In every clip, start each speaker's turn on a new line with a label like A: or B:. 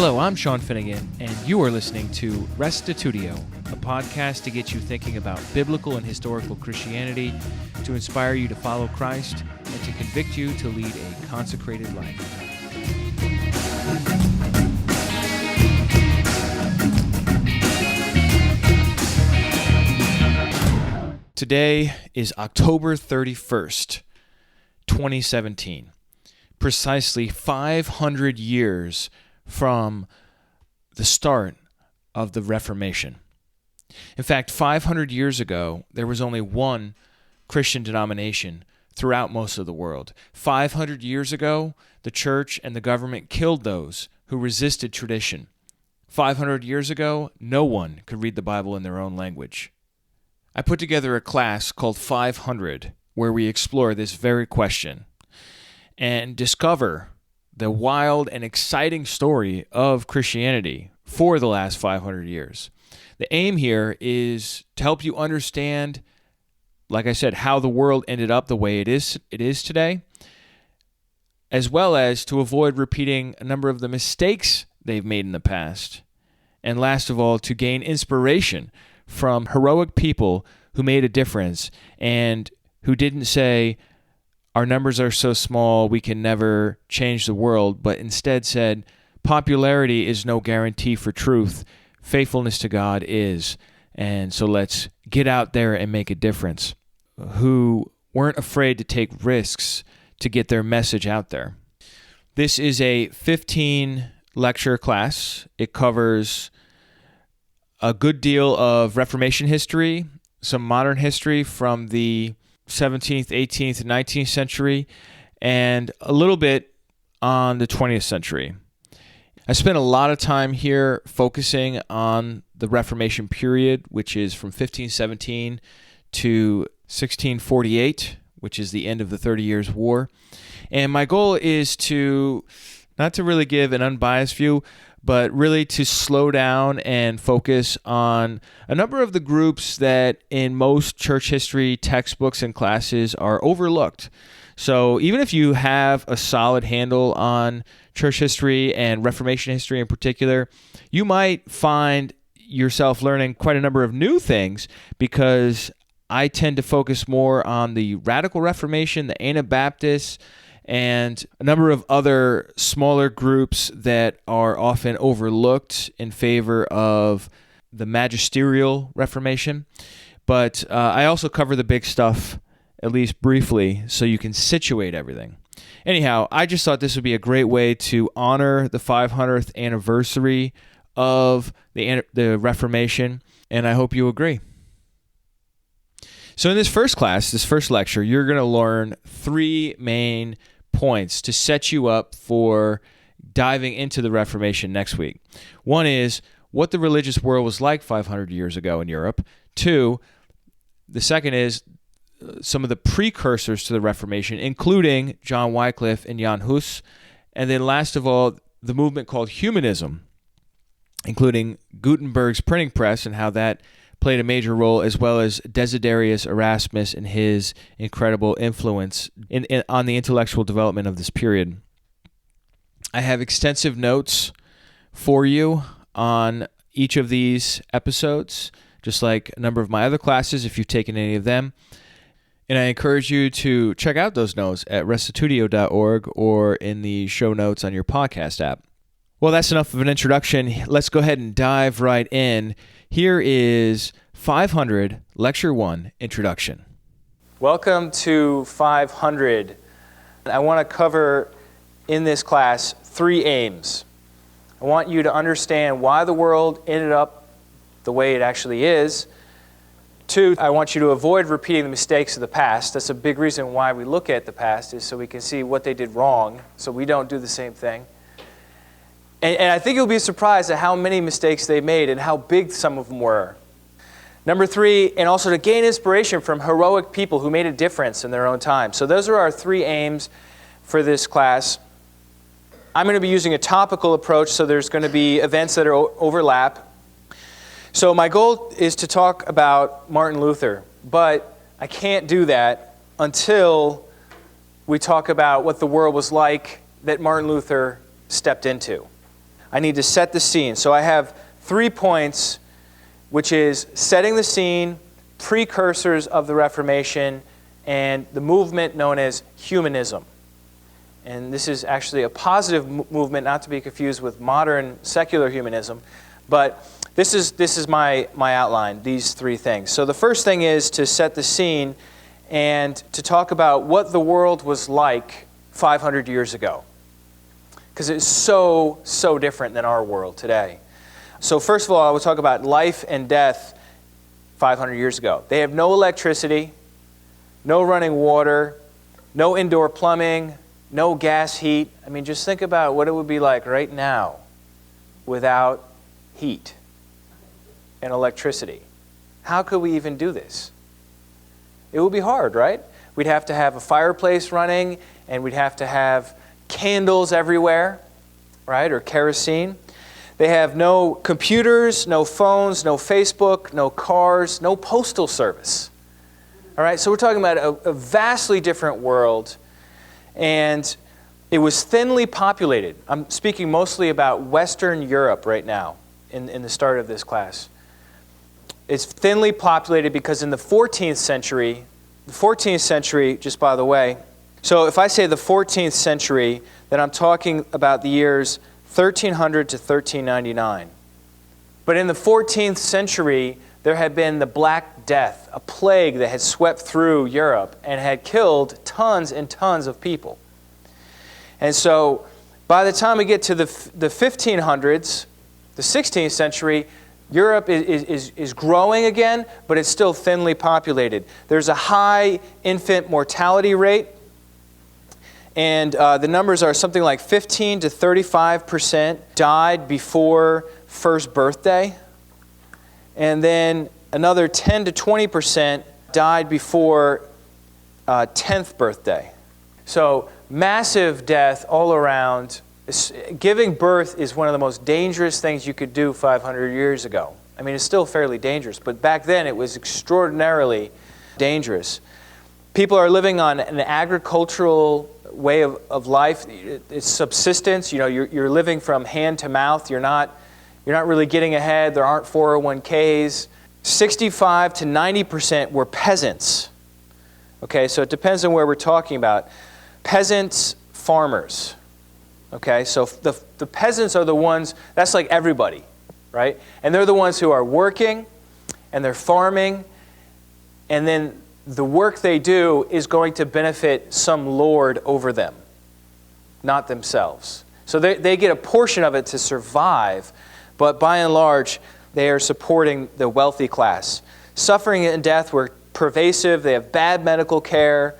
A: Hello, I'm Sean Finnegan, and you are listening to Restitutio, a podcast to get you thinking about biblical and historical Christianity, to inspire you to follow Christ, and to convict you to lead a consecrated life. Today is October 31st, 2017, precisely 500 years from the start of the Reformation. In fact, 500 years ago, there was only one Christian denomination throughout most of the world. 500 years ago, the church and the government killed those who resisted tradition. 500 years ago, no one could read the Bible in their own language. I put together a class called 500 where we explore this very question and discover the wild and exciting story of Christianity for the last 500 years. The aim here is to help you understand, like I said, how the world ended up the way it is today, as well as to avoid repeating a number of the mistakes they've made in the past, and last of all, to gain inspiration from heroic people who made a difference and who didn't say, our numbers are so small, we can never change the world, but instead said, popularity is no guarantee for truth. Faithfulness to God is. And so let's get out there and make a difference. Who weren't afraid to take risks to get their message out there. This is a 15-lecture class. It covers a good deal of Reformation history, some modern history from the 17th, 18th, and 19th century, and a little bit on the 20th century. I spent a lot of time here focusing on the Reformation period, which is from 1517 to 1648, which is the end of the 30 Years' War. And my goal is not to really give an unbiased view, but really to slow down and focus on a number of the groups that in most church history textbooks and classes are overlooked. So even if you have a solid handle on church history and Reformation history in particular, you might find yourself learning quite a number of new things because I tend to focus more on the Radical Reformation, the Anabaptists, and a number of other smaller groups that are often overlooked in favor of the magisterial Reformation. But I also cover the big stuff, at least briefly, so you can situate everything. Anyhow, I just thought this would be a great way to honor the 500th anniversary of the Reformation, and I hope you agree. So in this first class, this first lecture, you're going to learn three main points to set you up for diving into the Reformation next week. One is what the religious world was like 500 years ago in Europe. Two, the second is some of the precursors to the Reformation, including John Wycliffe and Jan Hus. And then last of all, the movement called humanism, including Gutenberg's printing press and how that played a major role, as well as Desiderius Erasmus and his incredible influence on the intellectual development of this period. I have extensive notes for you on each of these episodes, just like a number of my other classes if you've taken any of them. And I encourage you to check out those notes at restitutio.org or in the show notes on your podcast app. Well, that's enough of an introduction. Let's go ahead and dive right in. Here is 500, Lecture 1, Introduction. Welcome to 500. I want to cover in this class three aims. I want you to understand why the world ended up the way it actually is. Two, I want you to avoid repeating the mistakes of the past. That's a big reason why we look at the past, is so we can see what they did wrong, so we don't do the same thing. And I think you'll be surprised at how many mistakes they made and how big some of them were. Number three, and also to gain inspiration from heroic people who made a difference in their own time. So those are our three aims for this class. I'm going to be using a topical approach, so there's going to be events that overlap. So my goal is to talk about Martin Luther, but I can't do that until we talk about what the world was like that Martin Luther stepped into. I need to set the scene. So I have 3 points, which is setting the scene, precursors of the Reformation, and the movement known as humanism. And this is actually a positive movement, not to be confused with modern secular humanism. But this is my outline, these 3 things. So the first thing is to set the scene and to talk about what the world was like 500 years ago. Because it's so different than our world today. So first of all, I will talk about life and death 500 years ago. They have no electricity, no running water, no indoor plumbing, no gas heat. I mean, just think about what it would be like right now without heat and electricity. How could we even do this? It would be hard, right? We'd have to have a fireplace running, and we'd have to have candles everywhere, right, or kerosene. They have no computers, no phones, no Facebook, no cars, no postal service. All right, so we're talking about a vastly different world, and it was thinly populated. I'm speaking mostly about Western Europe right now in the start of this class. It's thinly populated because in the 14th century, just by the way, so if I say the 14th century, then I'm talking about the years 1300 to 1399. But in the 14th century, there had been the Black Death, a plague that had swept through Europe and had killed tons and tons of people. And so by the time we get to the 1500s, the 16th century, Europe is growing again, but it's still thinly populated. There's a high infant mortality rate, and the numbers are something like 15 to 35% died before first birthday, and then another 10 to 20% died before 10th birthday. So massive death all around. Giving birth is one of the most dangerous things you could do 500 years ago. I mean, it's still fairly dangerous, but back then it was extraordinarily dangerous. People are living on an agricultural way of life. It's subsistence. You know, you're living from hand to mouth. You're not really getting ahead. There aren't 401ks. 65 to 90% were peasants. Okay, so it depends on where we're talking about. Peasants, farmers. Okay, so the peasants are the ones, that's like everybody, right? And they're the ones who are working, and they're farming, and then the work they do is going to benefit some lord over them, not themselves. So they get a portion of it to survive, but by and large, they are supporting the wealthy class. Suffering and death were pervasive. They have bad medical care,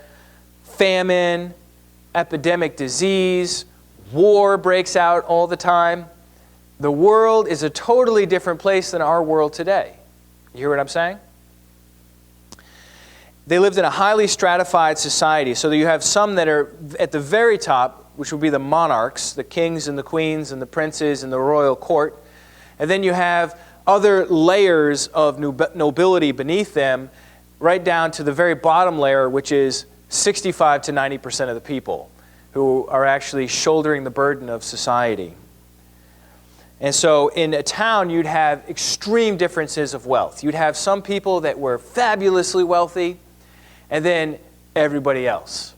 A: famine, epidemic disease, war breaks out all the time. The world is a totally different place than our world today. You hear what I'm saying? They lived in a highly stratified society. So that you have some that are at the very top, which would be the monarchs, the kings and the queens and the princes and the royal court. And then you have other layers of nobility beneath them, right down to the very bottom layer, which is 65 to 90% of the people who are actually shouldering the burden of society. And so in a town, you'd have extreme differences of wealth. You'd have some people that were fabulously wealthy, and then everybody else.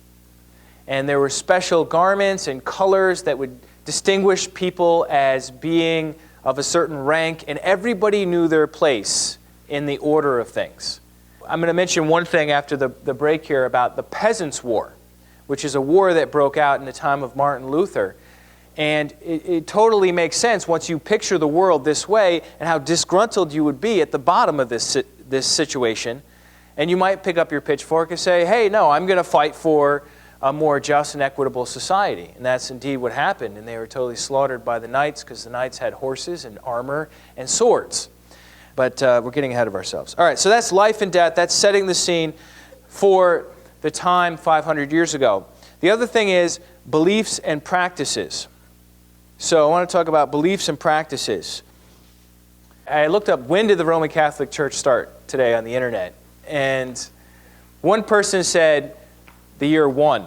A: And there were special garments and colors that would distinguish people as being of a certain rank, and everybody knew their place in the order of things. I'm going to mention one thing after the break here about the Peasants' War, which is a war that broke out in the time of Martin Luther. And it totally makes sense once you picture the world this way and how disgruntled you would be at the bottom of this situation. And you might pick up your pitchfork and say, hey, no, I'm going to fight for a more just and equitable society. And that's indeed what happened. And they were totally slaughtered by the knights because the knights had horses and armor and swords. But we're getting ahead of ourselves. All right, so that's life and death. That's setting the scene for the time 500 years ago. The other thing is beliefs and practices. So I want to talk about beliefs and practices. I looked up when did the Roman Catholic Church start today on the internet. And one person said the year 1.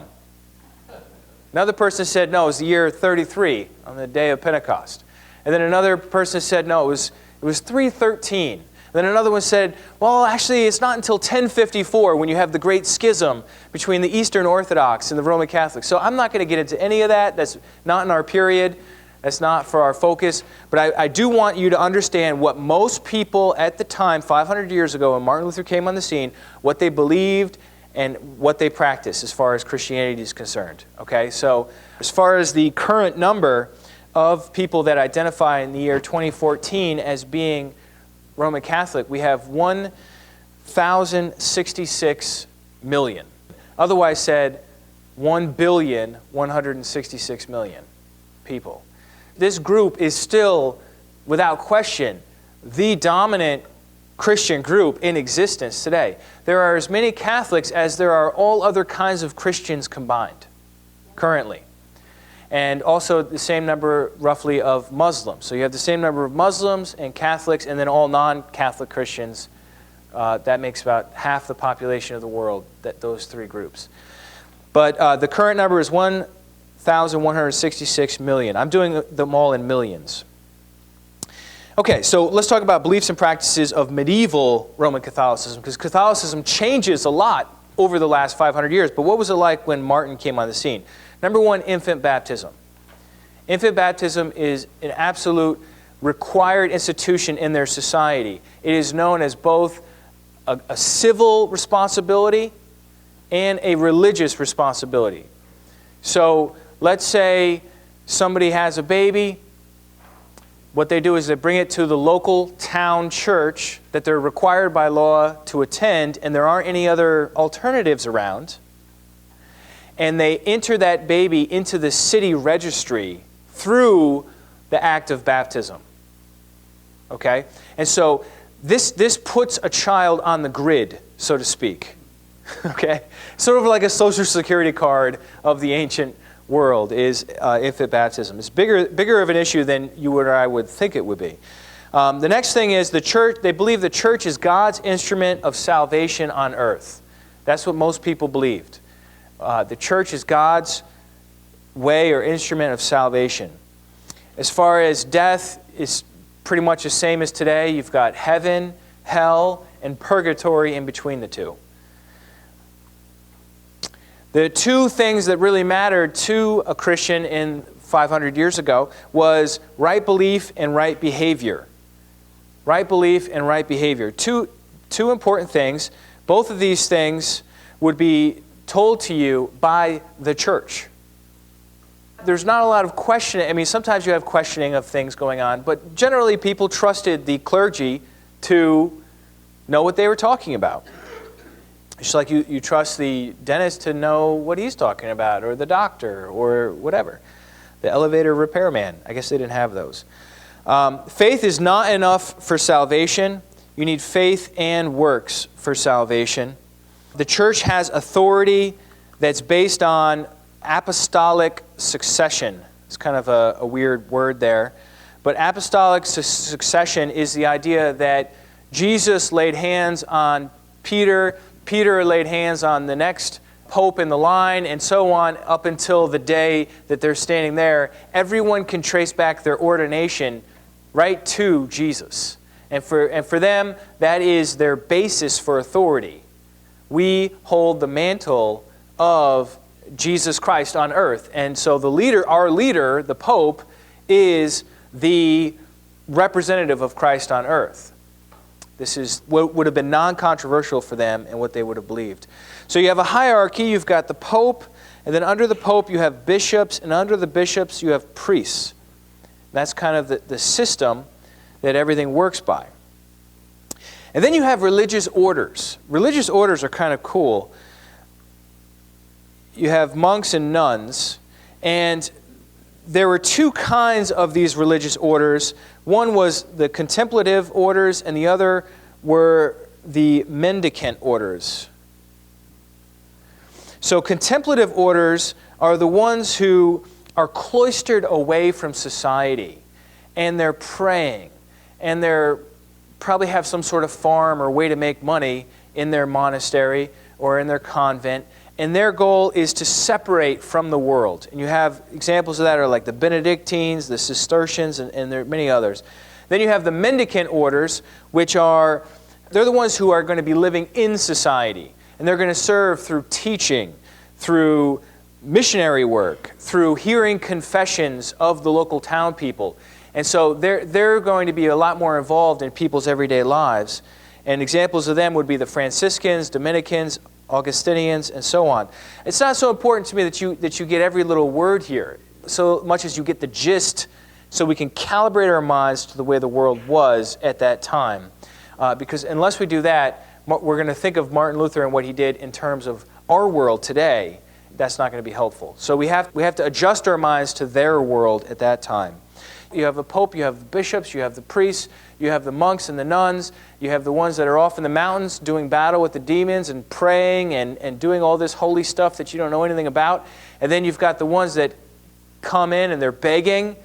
A: Another person said no, it was the year 33 on the day of Pentecost.
B: And then another person said, no, it was 313. Then another one said, well, actually, it's not until 1054 when you have the great schism between the Eastern Orthodox and the Roman Catholics. So I'm not going to get into any of that. That's not in our period. That's not for our focus. But I do want you to understand what most people at the time, 500 years ago, when Martin Luther came on the scene, what they believed and what they practiced as far as Christianity is concerned. Okay, so as far as the current number of people that identify in the year 2014 as being Roman Catholic, we have 1,066 million. Otherwise said, 1,166,000,000 people. This group is still, without question, the dominant Christian group in existence today. There are as many Catholics as there are all other kinds of Christians combined, currently. And also the same number, roughly, of Muslims. So you have the same number of Muslims and Catholics, and then all non-Catholic Christians. That makes about half the population of the world, those three groups. But the current number is 1,166 million. I'm doing them all in millions. Okay, so let's talk about beliefs and practices of medieval Roman Catholicism, because Catholicism changes a lot over the last 500 years. But what was it like when Martin came on the scene? Number one, infant baptism. Infant baptism is an absolute required institution in their society. It is known as both a civil responsibility and a religious responsibility. So let's say somebody has a baby. What they do is they bring it to the local town church that they're required by law to attend, and there aren't any other alternatives around. And they enter that baby into the city registry through the act of baptism. Okay? And so this puts a child on the grid, so to speak. Okay? Sort of like a social security card of the ancient world is infant baptism. It's bigger of an issue than you or I would think it would be. The next thing is the church. They believe the church is God's instrument of salvation on earth. That's what most people believed. The church is God's way or instrument of salvation. As far as death, is pretty much the same as today. You've got heaven, hell, and purgatory in between the two. The two things that really mattered to a Christian in 500 years ago was right belief and right behavior. Right belief and right behavior. Two important things. Both of these things would be told to you by the church. There's not a lot of questioning. I mean, sometimes you have questioning of things going on, but generally people trusted the clergy to know what they were talking about. Just like you trust the dentist to know what he's talking about, or the doctor, or whatever. The elevator repairman. I guess they didn't have those. Faith is not enough for salvation. You need faith and works for salvation. The church has authority that's based on apostolic succession. It's kind of a weird word there. But apostolic succession is the idea that Jesus laid hands on Peter, Peter laid hands on the next pope in the line, and so on up until the day that they're standing there. Everyone can trace back their ordination right to Jesus. And for them, that is their basis for authority. We hold the mantle of Jesus Christ on earth. And so the leader, our leader, the Pope, is the representative of Christ on earth. This is what would have been non-controversial for them and what they would have believed. So you have a hierarchy. You've got the Pope, and then under the Pope you have bishops, and under the bishops you have priests. That's kind of the system that everything works by. And then you have religious orders. Religious orders are kind of cool. You have monks and nuns, and there were two kinds of these religious orders. One was the contemplative orders, and the other were the mendicant orders. So contemplative orders are the ones who are cloistered away from society, and they're praying, and they're probably have some sort of farm or way to make money in their monastery or in their convent, And their goal is to separate from the world. And you have examples of that are like the Benedictines, the Cistercians, and there are many others. Then you have the mendicant orders, which they're the ones who are going to be living in society. And they're going to serve through teaching, through missionary work, through hearing confessions of the local town people. And so they're going to be a lot more involved in people's everyday lives. And examples of them would be the Franciscans, Dominicans, Augustinians, and so on. It's not so important to me that you get every little word here, so much as you get the gist, so we can calibrate our minds to the way the world was at that time. Because unless we do that, we're going to think of Martin Luther and what he did in terms of our world today. That's not going to be helpful. So we have to adjust our minds to their world at that time. You have the Pope, you have the bishops, you have the priests, you have the monks and the nuns, you have the ones that are off in the mountains doing battle with the demons and praying and doing all this holy stuff that you don't know anything about. And then you've got the ones that come in and they're begging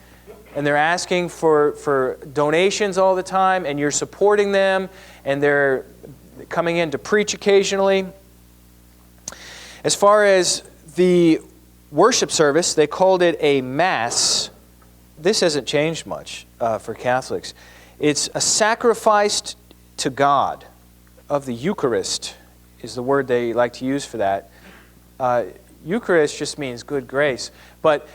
B: and they're asking for donations all the time, and you're supporting them, and they're coming in to preach occasionally. As far as the worship service, they called it a Mass. This hasn't changed much for Catholics. It's a sacrifice to God of the Eucharist is the word they like to use for that. Eucharist just means good grace. But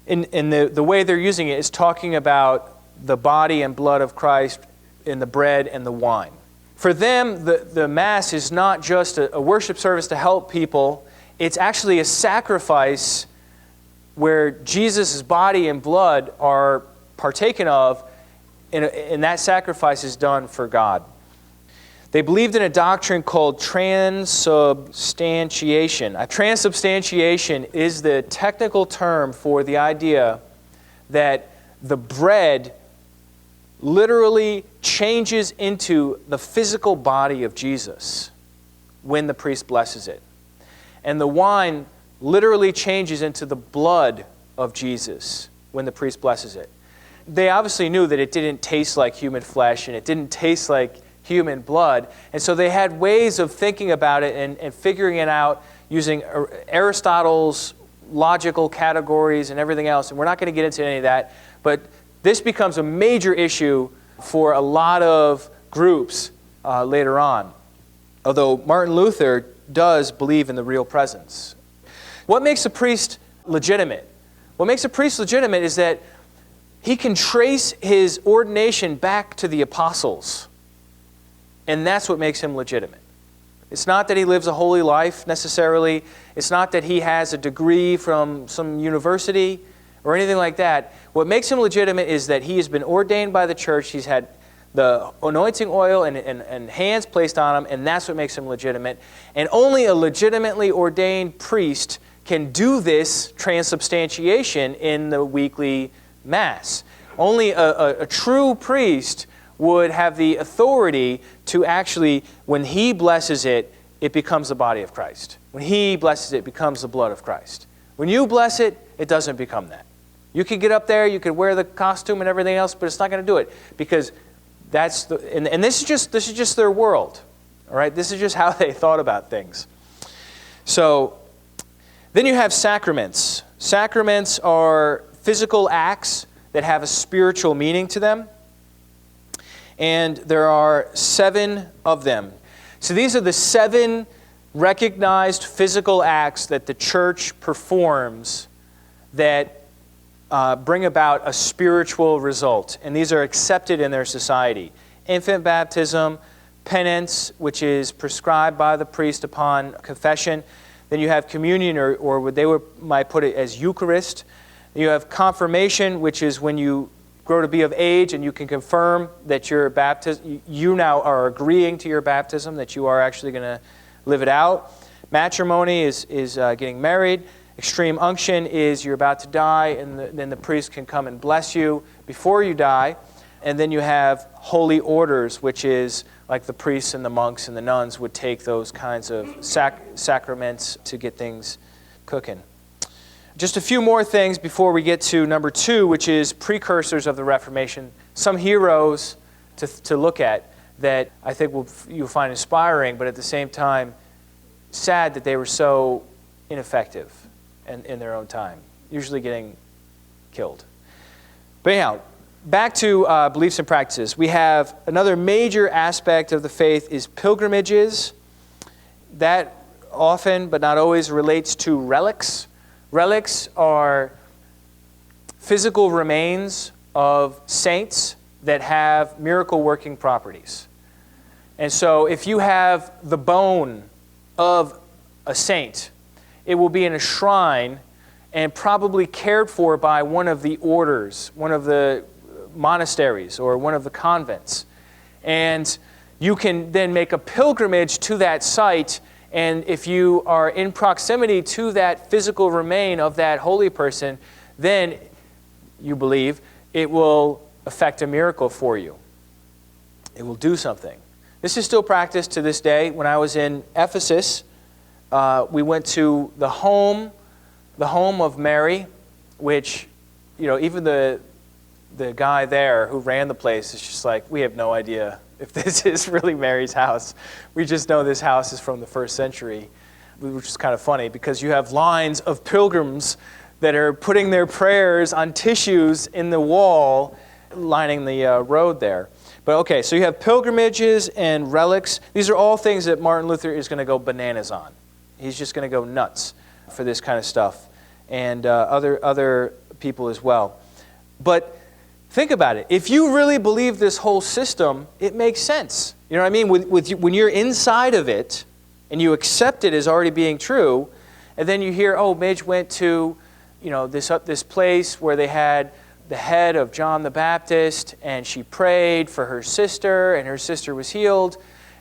B: in the way they're using it is talking about the body and blood of Christ in the bread and the wine. For them, the Mass is not just a worship service to help people. It's actually a sacrifice where Jesus' body and blood are partaken of, and that sacrifice is done for God. They believed in a doctrine called transubstantiation. Transubstantiation is the technical term for the idea that the bread literally changes into the physical body of Jesus when the priest blesses it. And the wine literally changes into the blood of Jesus when the priest blesses it. They obviously knew that it didn't taste like human flesh and it didn't taste like human blood. And so they had ways of thinking about it and figuring it out using Aristotle's logical categories and everything else. And we're not going to get into any of that. But this becomes a major issue for a lot of groups later on. Although Martin Luther does believe in the real presence. What makes a priest legitimate? What makes a priest legitimate is that he can trace his ordination back to the apostles. And that's what makes him legitimate. It's not that he lives a holy life necessarily. It's not that he has a degree from some university or anything like that. What makes him legitimate is that he has been ordained by the church. He's had the anointing oil and hands placed on him, and that's what makes him legitimate. And only a legitimately ordained priest can do this transubstantiation in the weekly Mass. Only a true priest would have the authority to actually, when he blesses it, it becomes the body of Christ. When he blesses it, it becomes the blood of Christ. When you bless it, it doesn't become that. You could get up there, you could wear the costume and everything else, but it's not going to do it because that's and this is just their world. All right, this is just how they thought about things. So then you have sacraments. Sacraments are physical acts that have a spiritual meaning to them. And there are 7 of them. So these are the 7 recognized physical acts that the church performs that bring about a spiritual result. And these are accepted in their society. Infant baptism, penance, which is prescribed by the priest upon confession. Then you have communion, or what they might put it as Eucharist. You have confirmation, which is when you grow to be of age and you can confirm that your baptism, you now are agreeing to your baptism, that you are actually going to live it out. Matrimony is getting married. Extreme unction is you're about to die, and then the priest can come and bless you before you die. And then you have holy orders, which is like the priests and the monks and the nuns would take those kinds of sacraments to get things cooking. Just a few more things before we get to number 2, which is precursors of the Reformation. Some heroes to look at that I think you'll find inspiring, but at the same time, sad that they were so ineffective in their own time, usually getting killed. But anyhow, back to beliefs and practices. We have another major aspect of the faith is pilgrimages. That often, but not always, relates to relics. Relics are physical remains of saints that have miracle-working properties. And so if you have the bone of a saint, it will be in a shrine and probably cared for by one of the orders, one of the monasteries, or one of the convents. And you can then make a pilgrimage to that site, and if you are in proximity to that physical remain of that holy person, then you believe it will effect a miracle for you. It will do something. This is still practiced to this day. When I was in Ephesus, we went to the home of Mary, which, even the guy there who ran the place is just like, we have no idea if this is really Mary's house. We just know this house is from the 1st century, which is kind of funny because you have lines of pilgrims that are putting their prayers on tissues in the wall lining the road there. But okay, so you have pilgrimages and relics. These are all things that Martin Luther is going to go bananas on. He's just going to go nuts for this kind of stuff, and other people as well. But think about it. If you really believe this whole system, it makes sense. You know what I mean? When you're inside of it, and you accept it as already being true, and then you hear, oh, Midge went to this place where they had the head of John the Baptist, and she prayed for her sister, and her sister was healed.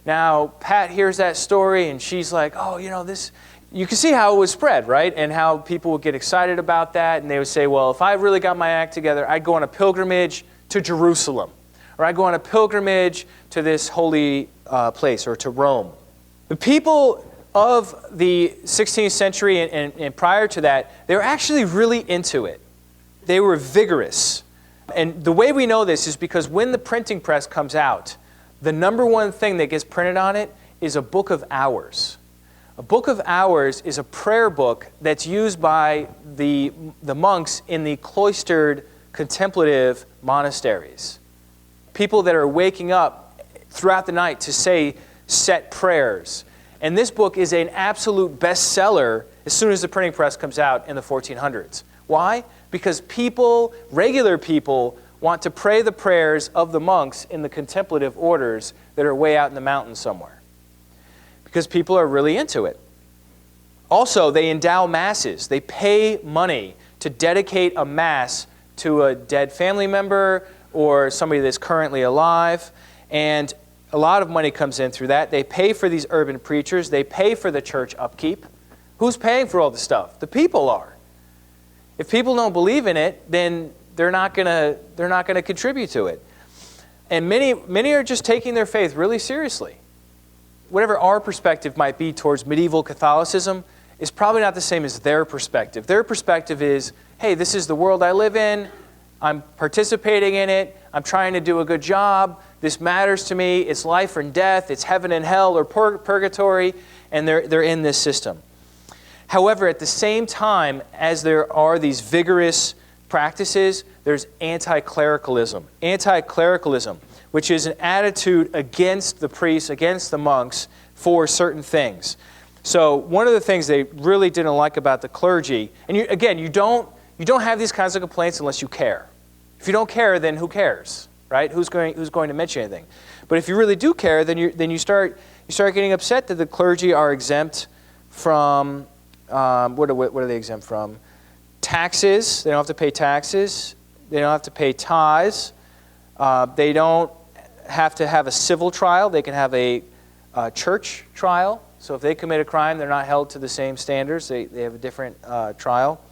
B: Now, Pat hears that story, and she's like, oh, this... You can see how it was spread, right? And how people would get excited about that, and they would say, well, if I really got my act together, I'd go on a pilgrimage to Jerusalem, or I'd go on a pilgrimage to this holy place, or to Rome. The people of the 16th century and prior to that, they were actually really into it. They were vigorous. And the way we know this is because when the printing press comes out, the number one thing that gets printed on it is a book of hours. A book of hours is a prayer book that's used by the monks in the cloistered contemplative monasteries. People that are waking up throughout the night to say set prayers. And this book is an absolute bestseller as soon as the printing press comes out in the 1400s. Why? Because regular people, want to pray the prayers of the monks in the contemplative orders that are way out in the mountains somewhere. Because people are really into it. Also, they endow masses. They pay money to dedicate a mass to a dead family member or somebody that's currently alive. And a lot of money comes in through that. They pay for these urban preachers. They pay for the church upkeep. Who's paying for all the stuff? The people are. If people don't believe in it, then they're not gonna contribute to it. And many are just taking their faith really seriously. Whatever our perspective might be towards medieval Catholicism is probably not the same as their perspective. Their perspective is, hey, this is the world I live in. I'm participating in it. I'm trying to do a good job. This matters to me. It's life and death. It's heaven and hell or purgatory. And they're in this system. However, at the same time as there are these vigorous practices, there's anti-clericalism. Anti-clericalism, which is an attitude against the priests, against the monks, for certain things. So one of the things they really didn't like about the clergy, and you don't have these kinds of complaints unless you care. If you don't care, then who cares, right? Who's going to mention anything? But if you really do care, then you start getting upset that the clergy are exempt from what are they exempt from? Taxes. They don't have to pay taxes. They don't have to pay tithes. They don't have to have a civil trial. They can have a church trial. So if they commit a crime, they're not held to the same standards. They have a different trial.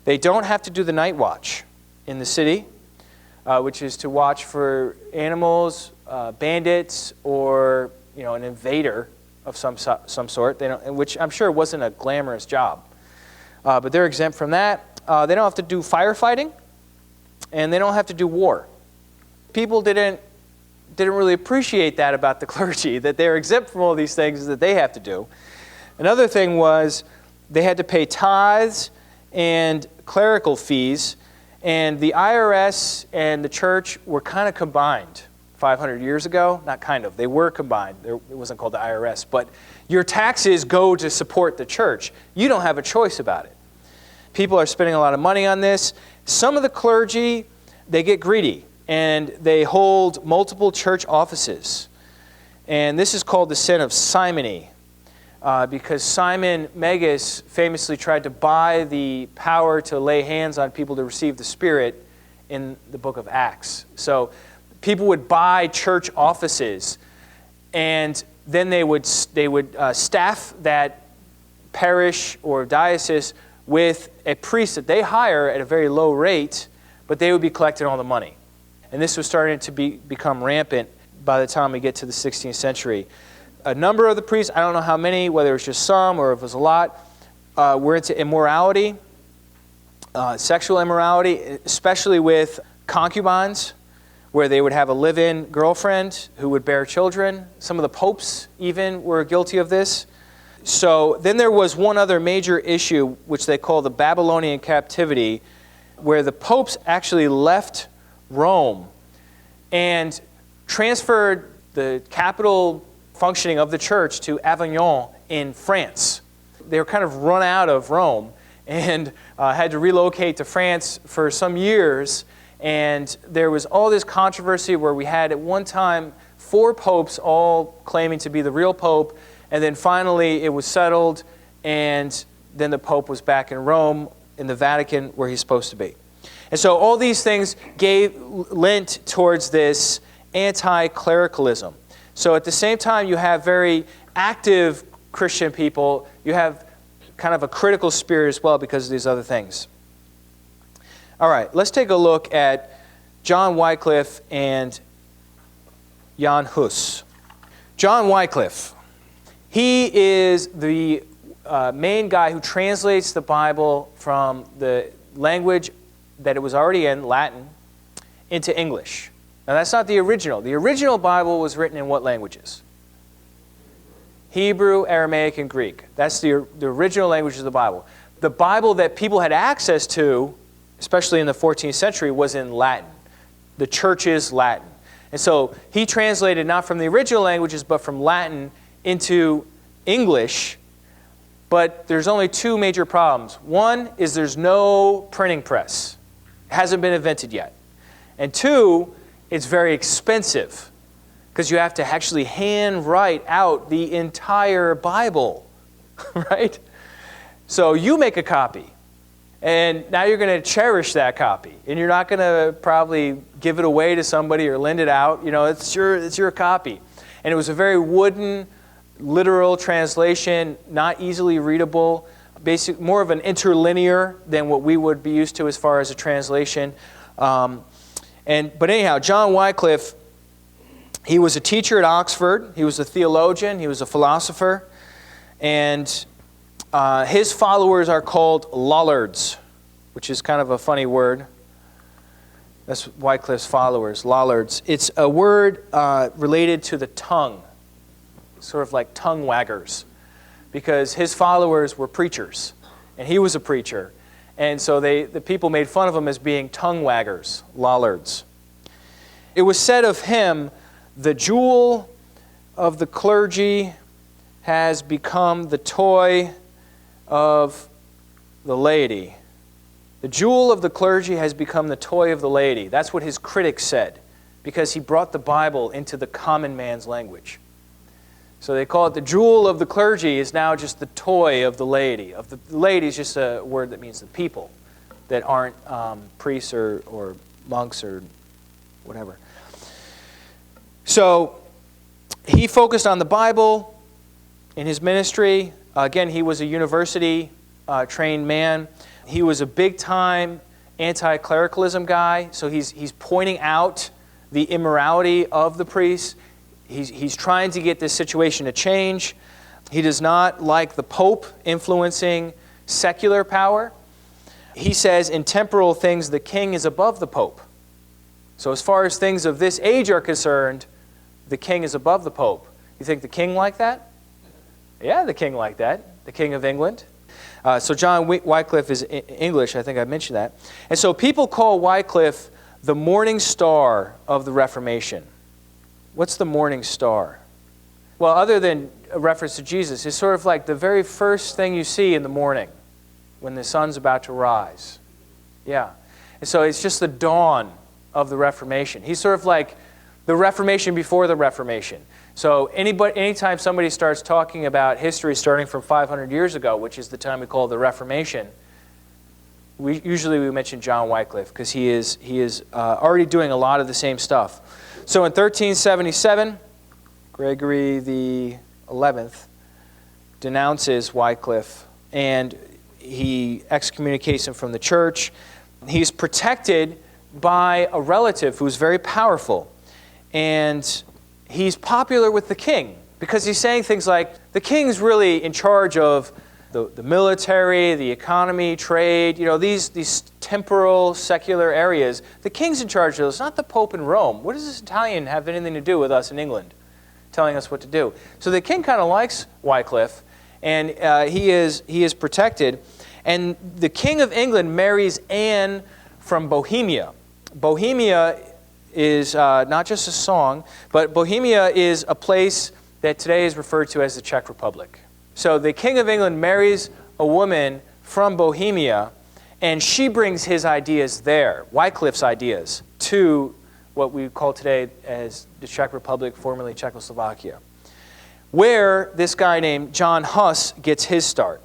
B: They don't have to do the night watch in the city, which is to watch for animals, bandits, or an invader of some sort. Which I'm sure wasn't a glamorous job. But they're exempt from that. They don't have to do firefighting, and they don't have to do war. People didn't really appreciate that about the clergy, that they're exempt from all these things that they have to do. Another thing was they had to pay tithes and clerical fees, and the IRS and the church were kind of combined 500 years ago. Not kind of, they were combined. It wasn't called the IRS, but your taxes go to support the church. You don't have a choice about it. People are spending a lot of money on this. Some of the clergy, they get greedy, and they hold multiple church offices. And this is called the sin of simony, because Simon Magus famously tried to buy the power to lay hands on people to receive the Spirit in the book of Acts. So people would buy church offices, and then they would staff that parish or diocese with a priest that they hire at a very low rate, but they would be collecting all the money. And this was starting to become rampant by the time we get to the 16th century. A number of the priests, I don't know how many, whether it was just some or if it was a lot, were into immorality, sexual immorality, especially with concubines, where they would have a live-in girlfriend who would bear children. Some of the popes even were guilty of this. So then there was one other major issue, which they call the Babylonian captivity, where the popes actually left Rome and transferred the capital functioning of the church to Avignon in France. They were kind of run out of Rome and had to relocate to France for some years. And there was all this controversy where we had at one time 4 popes all claiming to be the real pope. And then finally it was settled, and then the pope was back in Rome in the Vatican where he's supposed to be. And so all these things lent towards this anti-clericalism. So at the same time you have very active Christian people, you have kind of a critical spirit as well because of these other things. All right, let's take a look at John Wycliffe and Jan Hus. John Wycliffe, he is the main guy who translates the Bible from the language that it was already in, Latin, into English. Now that's not the original. The original Bible was written in what languages? Hebrew, Aramaic, and Greek. That's the original language of the Bible. The Bible that people had access to, especially in the 14th century, was in Latin. The church's Latin. And so he translated not from the original languages, but from Latin into English. But there's only 2 major problems. One is there's no printing press. It hasn't been invented yet. And 2, it's very expensive because you have to actually hand write out the entire Bible, right? So you make a copy, and now you're going to cherish that copy, and you're not going to probably give it away to somebody or lend it out. You know, it's your copy. And it was a very wooden, literal translation, not easily readable, more of an interlinear than what we would be used to as far as a translation. But anyhow, John Wycliffe, he was a teacher at Oxford. He was a theologian. He was a philosopher. And his followers are called Lollards, which is kind of a funny word. That's Wycliffe's followers, Lollards. It's a word related to the tongue, sort of like tongue waggers, because his followers were preachers, and he was a preacher. And so the people made fun of him as being tongue waggers, Lollards. It was said of him, the jewel of the clergy has become the toy of the laity. The jewel of the clergy has become the toy of the laity. That's what his critics said, because he brought the Bible into the common man's language. So they call it the jewel of the clergy is now just the toy of the laity. The laity is just a word that means the people that aren't priests or monks or whatever. So he focused on the Bible in his ministry. Again, he was a university-trained man. He was a big-time anti-clericalism guy. So he's pointing out the immorality of the priests. He's trying to get this situation to change. He does not like the Pope influencing secular power. He says in temporal things, the king is above the Pope. So as far as things of this age are concerned, the king is above the Pope. You think the king liked that? Yeah, the king liked that, the King of England. So John Wycliffe is English. I think I mentioned that. And so people call Wycliffe the morning star of the Reformation. What's the morning star? Well, other than a reference to Jesus, it's sort of like the very first thing you see in the morning when the sun's about to rise. Yeah. And so it's just the dawn of the Reformation. He's sort of like the Reformation before the Reformation. So anytime somebody starts talking about history starting from 500 years ago, which is the time we call the Reformation, we mention John Wycliffe because he is already doing a lot of the same stuff. So in 1377, Gregory the 11th denounces Wycliffe and he excommunicates him from the church. He's protected by a relative who's very powerful. And he's popular with the king because he's saying things like, the king's really in charge of the military, the economy, trade, these temporal, secular areas. The king's in charge of those, not the Pope in Rome. What does this Italian have anything to do with us in England, telling us what to do? So the king kind of likes Wycliffe, and he is protected. And the King of England marries Anne from Bohemia. Bohemia is not just a song, but Bohemia is a place that today is referred to as the Czech Republic. So the King of England marries a woman from Bohemia, and she brings his ideas there, Wycliffe's ideas, to what we call today as the Czech Republic, formerly Czechoslovakia, where this guy named John Huss gets his start.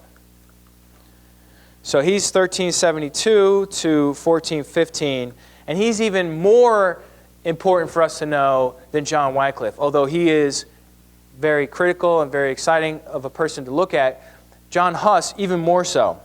B: So he's 1372 to 1415, and he's even more important for us to know than John Wycliffe, although he is very critical and very exciting of a person to look at. John Huss, even more so.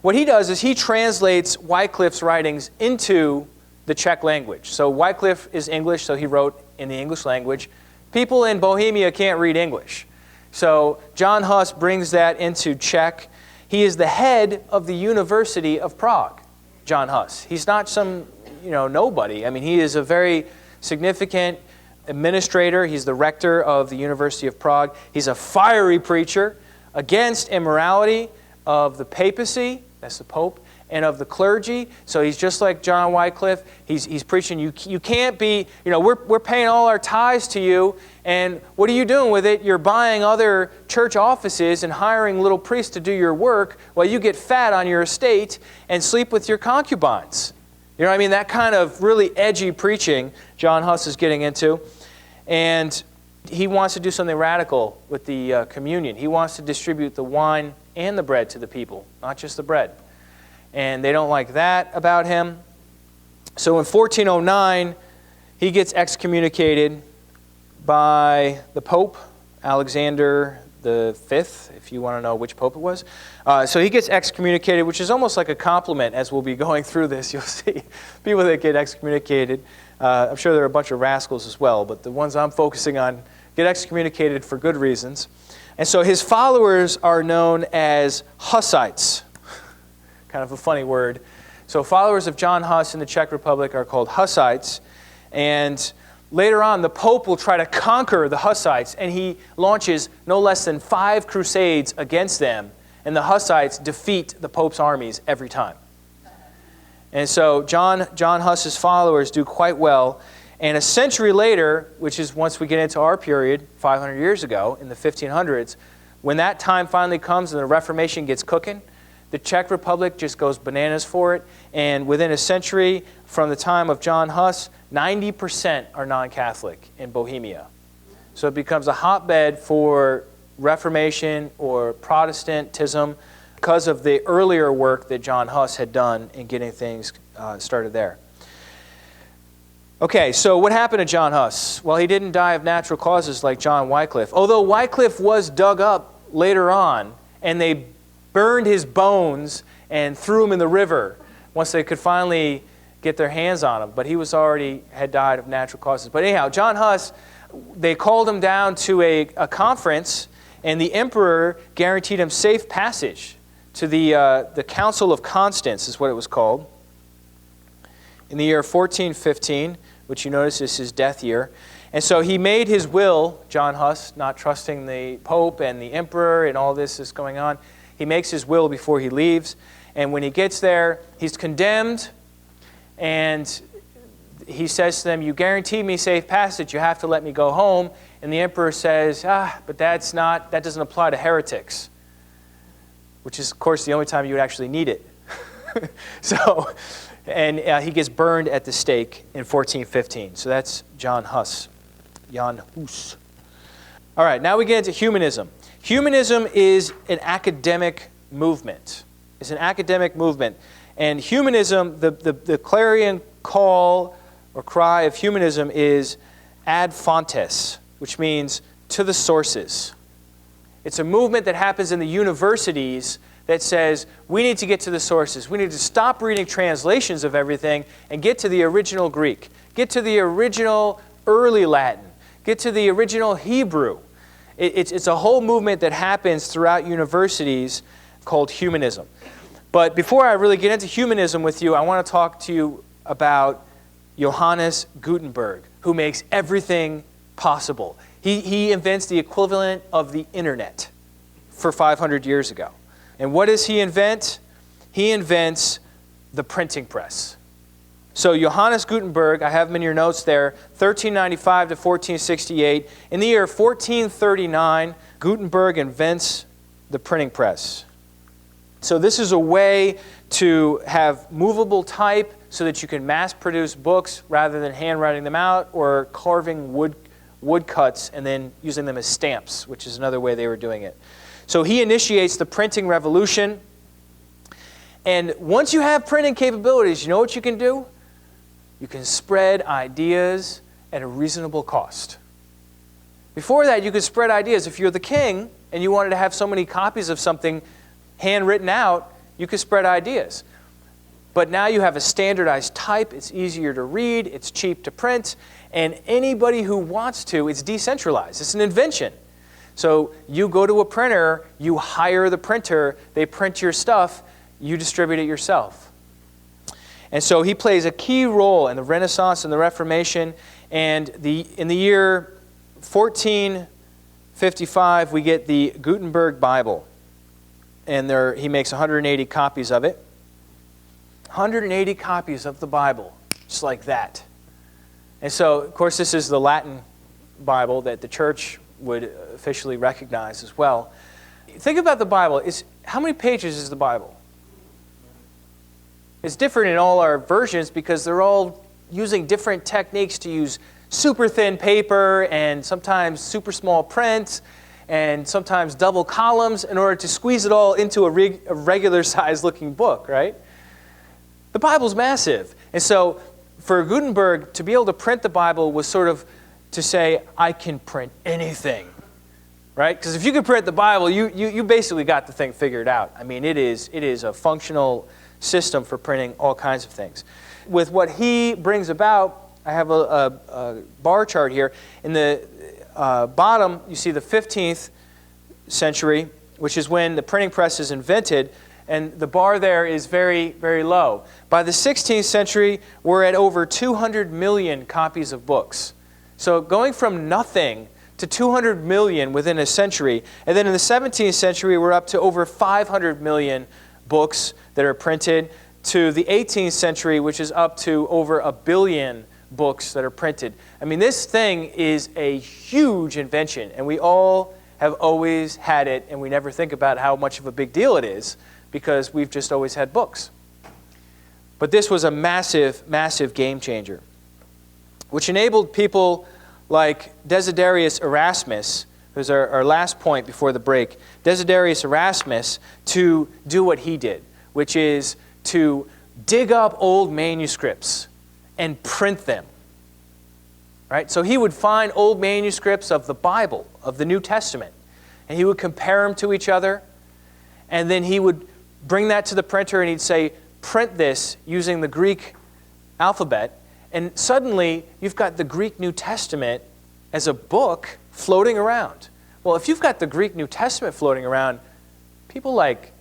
B: What he does is he translates Wycliffe's writings into the Czech language. So Wycliffe is English, so he wrote in the English language. People in Bohemia can't read English. So John Huss brings that into Czech. He is the head of the University of Prague, John Huss. He's not some nobody. I mean, he is a very significant administrator. He's the rector of the University of Prague. He's a fiery preacher against immorality of the papacy, that's the Pope, and of the clergy. So he's just like John Wycliffe. He's preaching, you can't be, we're paying all our tithes to you, and what are you doing with it? You're buying other church offices and hiring little priests to do your work while you get fat on your estate and sleep with your concubines. You know what I mean? That kind of really edgy preaching John Huss is getting into. And he wants to do something radical with the communion. He wants to distribute the wine and the bread to the people, not just the bread. And they don't like that about him. So in 1409, he gets excommunicated by the Pope, Alexander the Fifth, if you want to know which Pope it was. So he gets excommunicated, which is almost like a compliment as we'll be going through this. You'll see people that get excommunicated. I'm sure there are a bunch of rascals as well, but the ones I'm focusing on get excommunicated for good reasons. And so his followers are known as Hussites. Kind of a funny word. So followers of John Huss in the Czech Republic are called Hussites. And later on, the Pope will try to conquer the Hussites, and he launches no less than 5 crusades against them, and the Hussites defeat the Pope's armies every time. And so John Huss's followers do quite well, and a century later, which is once we get into our period, 500 years ago, in the 1500s, when that time finally comes and the Reformation gets cooking, the Czech Republic just goes bananas for it, and within a century from the time of John Huss, 90% are non-Catholic in Bohemia. So it becomes a hotbed for Reformation or Protestantism because of the earlier work that John Huss had done in getting things started there. Okay, so what happened to John Huss? Well, he didn't die of natural causes like John Wycliffe, although Wycliffe was dug up later on, and they burned his bones and threw him in the river once they could finally get their hands on him. But he had died of natural causes. But anyhow, John Huss, they called him down to a conference, and the emperor guaranteed him safe passage to the Council of Constance, is what it was called, in the year 1415, which you notice is his death year. And so he made his will, John Huss, not trusting the Pope and the emperor and all this is going on. He makes his will before he leaves. And when he gets there, he's condemned. And he says to them, you guaranteed me safe passage. You have to let me go home. And the emperor says, but that doesn't apply to heretics. Which is, of course, the only time you would actually need it. He gets burned at the stake in 1415. So that's Jan Hus. All right, now we get into humanism. Humanism is an academic movement. It's an academic movement. And humanism, the clarion call or cry of humanism is ad fontes, which means to the sources. It's a movement that happens in the universities that says we need to get to the sources. We need to stop reading translations of everything and get to the original Greek. Get to the original early Latin. Get to the original Hebrew. It's a whole movement that happens throughout universities called humanism. But before I really get into humanism with you, I want to talk to you about Johannes Gutenberg, who makes everything possible. He invents the equivalent of the internet for 500 years ago. And what does he invent? He invents the printing press. So Johannes Gutenberg, I have him in your notes there, 1395 to 1468. In the year 1439, Gutenberg invents the printing press. So this is a way to have movable type so that you can mass produce books rather than handwriting them out or carving woodcuts and then using them as stamps, which is another way they were doing it. So he initiates the printing revolution. And once you have printing capabilities, you know what you can do? You can spread ideas at a reasonable cost. Before that, you could spread ideas. If you're the king and you wanted to have so many copies of something handwritten out, you could spread ideas. But now you have a standardized type. It's easier to read. It's cheap to print. And anybody who wants to, it's decentralized. It's an invention. So you go to a printer, you hire the printer, they print your stuff, you distribute it yourself. And so he plays a key role in the Renaissance and the Reformation. And in the year 1455, we get the Gutenberg Bible. And he makes 180 copies of it. 180 copies of the Bible, just like that. And so, of course, this is the Latin Bible that the church would officially recognize as well. Think about the Bible. How many pages is the Bible? It's different in all our versions because they're all using different techniques to use super thin paper and sometimes super small print and sometimes double columns in order to squeeze it all into a regular size looking book, right? The Bible's massive. And so for Gutenberg to be able to print the Bible was sort of to say, I can print anything, right? Because if you can print the Bible, you basically got the thing figured out. I mean, it is a functional system for printing all kinds of things. With what he brings about, I have a bar chart here. In the bottom, you see the 15th century, which is when the printing press is invented, and the bar there is very, very low. By the 16th century, we're at over 200 million copies of books. So going from nothing to 200 million within a century. And then in the 17th century, we're up to over 500 million books that are printed, to the 18th century, which is up to over 1 billion books that are printed. I mean, this thing is a huge invention, and we all have always had it, and we never think about how much of a big deal it is because we've just always had books. But this was a massive, massive game changer, which enabled people like Desiderius Erasmus, who's our last point before the break, Desiderius Erasmus, to do what he did, which is to dig up old manuscripts and print them. Right? So he would find old manuscripts of the Bible, of the New Testament, and he would compare them to each other, and then he would bring that to the printer and he'd say, print this using the Greek alphabet, and suddenly you've got the Greek New Testament as a book floating around. Well, if you've got the Greek New Testament floating around, people like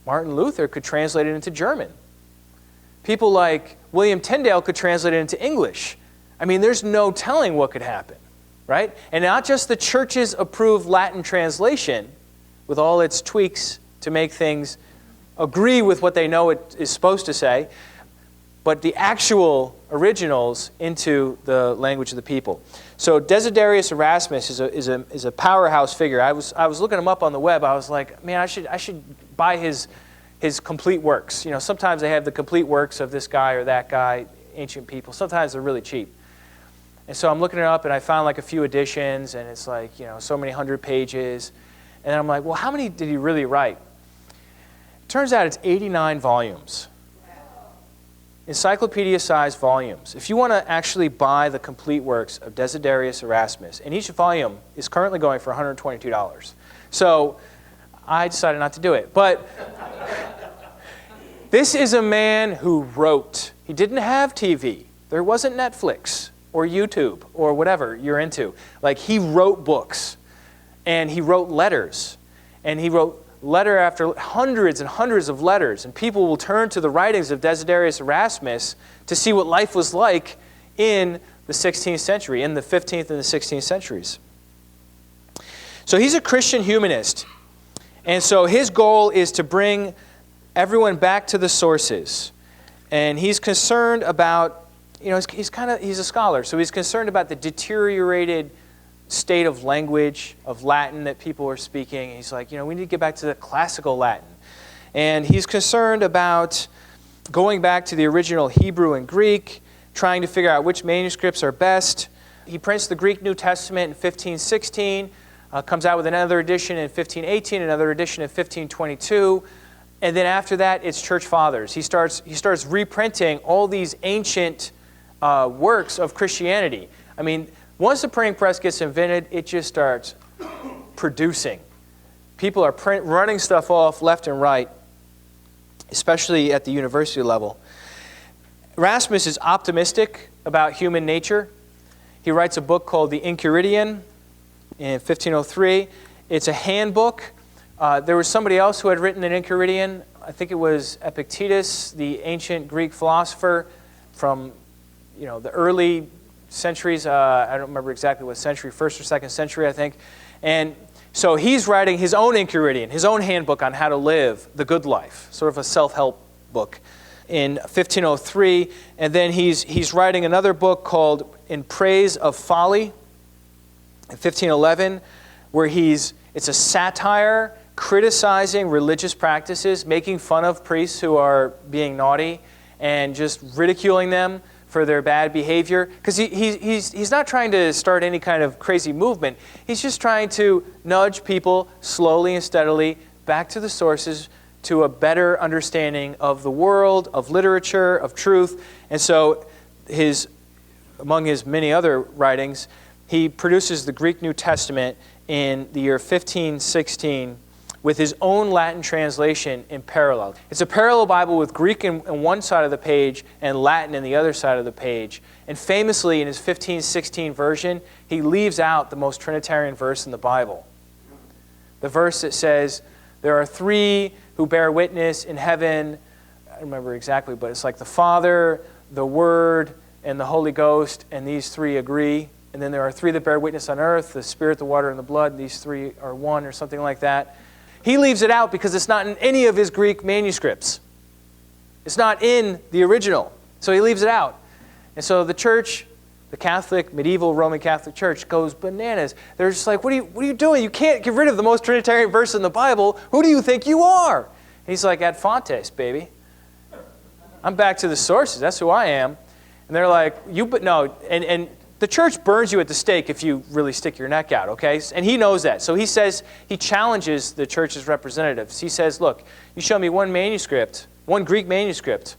B: Martin Luther could translate it into German. People like William Tyndale could translate it into English. I mean, there's no telling what could happen, right? And not just the church's approved Latin translation with all its tweaks to make things agree with what they know it is supposed to say, but the actual originals into the language of the people. So Desiderius Erasmus is a powerhouse figure. I was looking him up on the web. I was like, man, I should buy his complete works. You know, sometimes they have the complete works of this guy or that guy, ancient people. Sometimes they're really cheap. And so I'm looking it up, and I found like a few editions, and it's like, you know, so many hundred pages. And I'm like, well, how many did he really write? Turns out it's 89 volumes. Encyclopedia-sized volumes. If you want to actually buy the complete works of Desiderius Erasmus, and each volume is currently going for $122. So I decided not to do it. But this is a man who wrote. He didn't have TV. There wasn't Netflix or YouTube or whatever you're into. Like, he wrote books, and he wrote letters, and he wrote letter after hundreds and hundreds of letters, and people will turn to the writings of Desiderius Erasmus to see what life was like in the 16th century, in the 15th and the 16th centuries. So he's a Christian humanist, and so his goal is to bring everyone back to the sources, and he's concerned about, you know, he's a scholar, so he's concerned about the deteriorated state of language, of Latin that people are speaking. He's like, you know, we need to get back to the classical Latin. And he's concerned about going back to the original Hebrew and Greek, trying to figure out which manuscripts are best. He prints the Greek New Testament in 1516, comes out with another edition in 1518, another edition in 1522, and then after that, it's Church Fathers. He starts reprinting all these ancient works of Christianity. I mean, once the printing press gets invented, it just starts producing. People are running stuff off left and right, especially at the university level. Erasmus is optimistic about human nature. He writes a book called the Enchiridion in 1503. It's a handbook. There was somebody else who had written an Enchiridion. I think it was Epictetus, the ancient Greek philosopher from, you know, the early centuries. I don't remember exactly what century, 1st or 2nd century, I think. And so he's writing his own Enchiridion, his own handbook on how to live the good life, sort of a self-help book, in 1503. And then he's writing another book called In Praise of Folly in 1511, where it's a satire criticizing religious practices, making fun of priests who are being naughty, and just ridiculing them for their bad behavior. Because he's not trying to start any kind of crazy movement. He's just trying to nudge people slowly and steadily back to the sources, to a better understanding of the world, of literature, of truth. And so among his many other writings, he produces the Greek New Testament in the year 1516 with his own Latin translation in parallel. It's a parallel Bible with Greek on one side of the page and Latin in the other side of the page. And famously, in his 1516 version, he leaves out the most Trinitarian verse in the Bible. The verse that says, there are three who bear witness in heaven. I don't remember exactly, but it's like the Father, the Word, and the Holy Ghost, and these three agree. And then there are three that bear witness on earth, the Spirit, the water, and the blood. These three are one, or something like that. He leaves it out because it's not in any of his Greek manuscripts. It's not in the original. So he leaves it out. And so the church, the Catholic, medieval Roman Catholic Church, goes bananas. They're just like, what are you doing? You can't get rid of the most Trinitarian verse in the Bible. Who do you think you are? And he's like, ad fontes, baby. I'm back to the sources. That's who I am. And they're like, no. And the church burns you at the stake if you really stick your neck out, okay? And he knows that. So he challenges the church's representatives. He says, look, you show me one manuscript, one Greek manuscript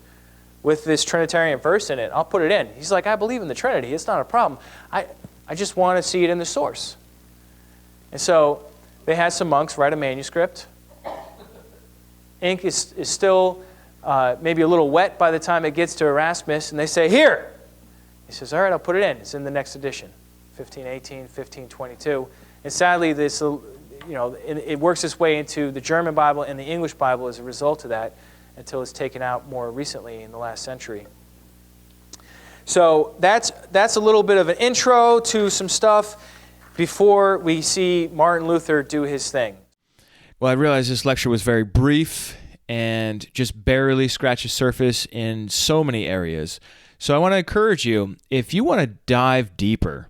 B: with this Trinitarian verse in it, I'll put it in. He's like, I believe in the Trinity. It's not a problem. I just want to see it in the source. And so they had some monks write a manuscript. Ink is still maybe a little wet by the time it gets to Erasmus, and they say, here. He says, all right, I'll put it in. It's in the next edition, 1518, 1522. And sadly, it works its way into the German Bible and the English Bible as a result of that until it's taken out more recently in the last century. So that's a little bit of an intro to some stuff before we see Martin Luther do his thing.
A: Well, I realized this lecture was very brief and just barely scratched the surface in so many areas. So I want to encourage you, if you want to dive deeper,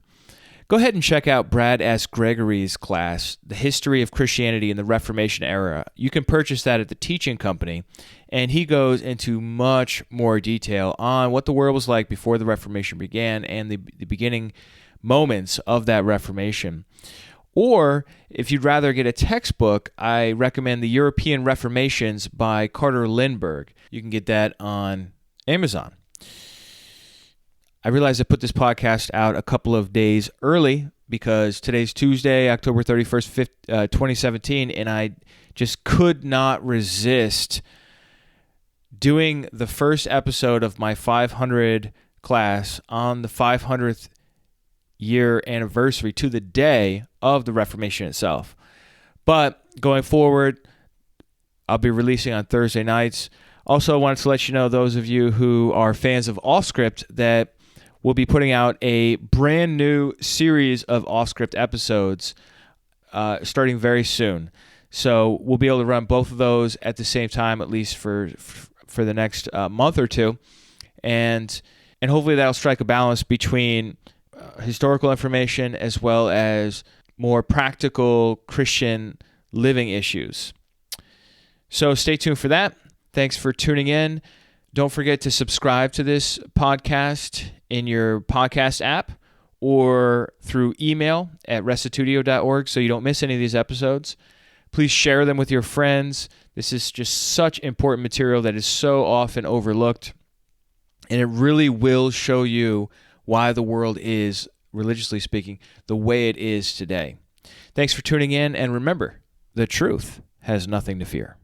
A: go ahead and check out Brad S. Gregory's class, The History of Christianity in the Reformation Era. You can purchase that at the Teaching Company, and he goes into much more detail on what the world was like before the Reformation began and the beginning moments of that Reformation. Or, if you'd rather get a textbook, I recommend The European Reformations by Carter Lindbergh. You can get that on Amazon. I realized I put this podcast out a couple of days early because today's Tuesday, October 31st, 2017, and I just could not resist doing the first episode of my 500 class on the 500th year anniversary to the day of the Reformation itself. But going forward, I'll be releasing on Thursday nights. Also, I wanted to let you know, those of you who are fans of Offscript, that we'll be putting out a brand new series of Offscript episodes starting very soon. So we'll be able to run both of those at the same time, at least for the next month or two. And hopefully that'll strike a balance between historical information as well as more practical Christian living issues. So stay tuned for that. Thanks for tuning in. Don't forget to subscribe to this podcast in your podcast app or through email at restitutio.org so you don't miss any of these episodes. Please share them with your friends. This is just such important material that is so often overlooked, and it really will show you why the world is, religiously speaking, the way it is today. Thanks for tuning in, and remember, the truth has nothing to fear.